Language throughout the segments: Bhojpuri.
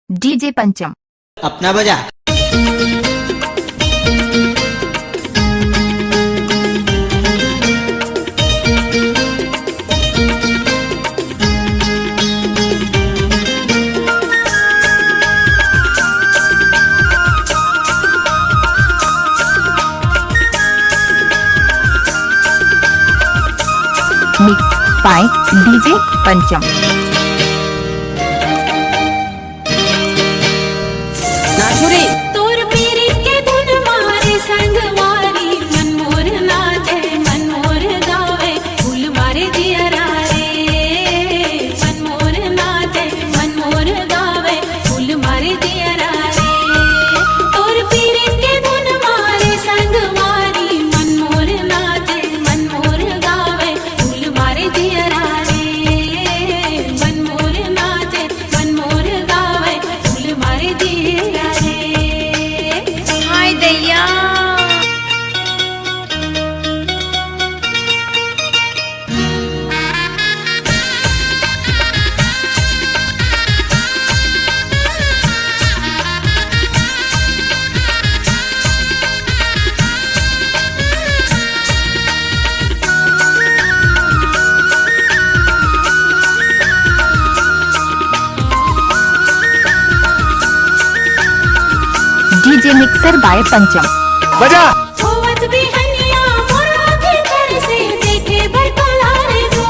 डीजे पंचम अपना बजा। मिक्स बाय डीजे पंचम। नाचुरी तोर पीरी के धुन मारे संगवारी मन मोर नाचे मन मोर गावे फूल मारे दियरा रे मन मोर नाचे मन मोर गावे फूल मारे दियरा रे तोर पीरी के धुन मारे संगवारी मन मोर नाचे मन मोर गावे फूल मारे दियरा रे मन मोर नाचे मन मोर गावे फूल मारे दियरा रे। हाय दैया डीजे मिक्सर बाय पंचम। बजा। होवत भी हनिया मोरा के घर से देखे बरतला रे दो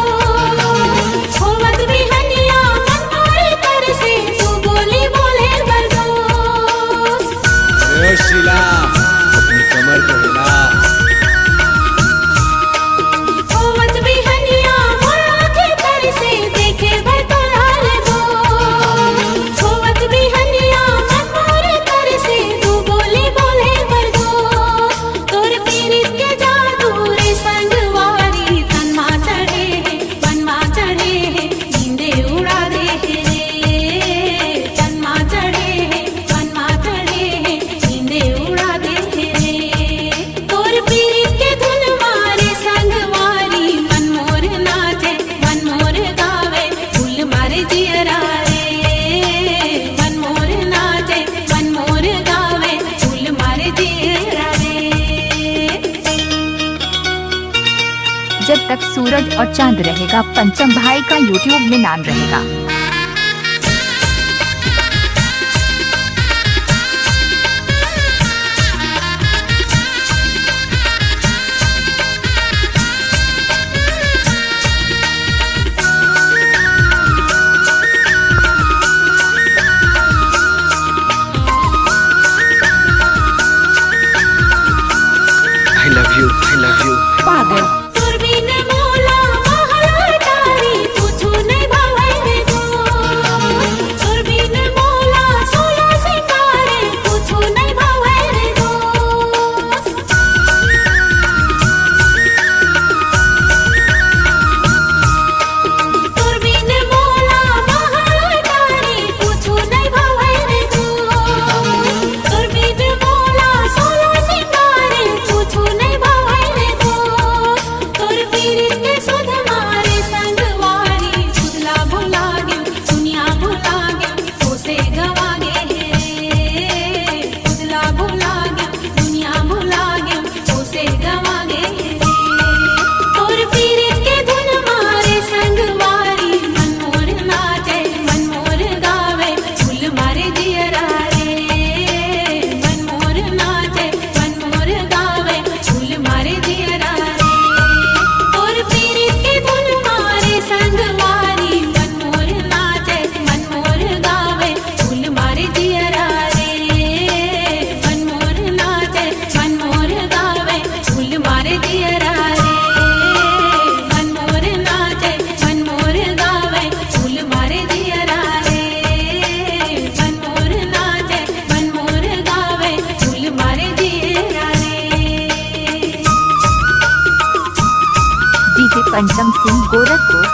होवत भी हनिया मन मारे कर से तू बोली बोले बरदो शीला अपनी कमर को हिला। होवत भी हनिया मोरा के घर से देखे बरतला रे दो होवत भी हनिया मन मारे कर से तू बोली बोले बरदो तोर पीरित के जादू रे संगवारी तन मा चढ़े मन मा चढ़े नींदे उड़ा दे रे तन मा चढ़े मन मा चढ़े नींदे उड़ा दे रे तोर पीरित के धुन मारे संगवारी मन मोर नाचे मन मोर गावे फूल मारे दियरा रे मन मोर नाचे मन मोर गावे फूल मारे दियरा रे। जब तक सूरज और चांद रहेगा पंचम भाई का यूट्यूब में नाम रहेगा। I love you, I love you। पागल तुरबीन मौला महाटारी तुझू नहीं भावे रे दो तुरबीन मौला सोला सितारे तुझू नहीं भावे रे दो तुरबीन मौला महाटारी तुझू नहीं भावे रे दो तुरबीन मौला सोला सितारे तुझू नहीं भावे रे दो तोर पीरित के सुध मारे संगवारी खुदला भुला गयो दुनिया भुला गयो उसे गवा गे खुदला भुला गयो दुनिया भुला गयो उसे गवा गे तोर पीरित के धुन मारे संगवारी मन मोर नाचे मन मोर गावे फूल मारे दियरा रे मन मोर नाचे मन मोर गावे फूल मारे दियरा रे तोर पीरित के धुन मारे संगवारी मन मोर नाचे मन मोर गावे फूल मारे दियरा रे मन मोर नाचे मन मोर गावे फूल मारे दियरा रे मन मोर नाचे मन मोर गावे फूल मारे दियरा रे मन मोर नाचे मन मोर गावे फूल मारे दियरा रे। डीजे पंचम सिंह गोरखपुर।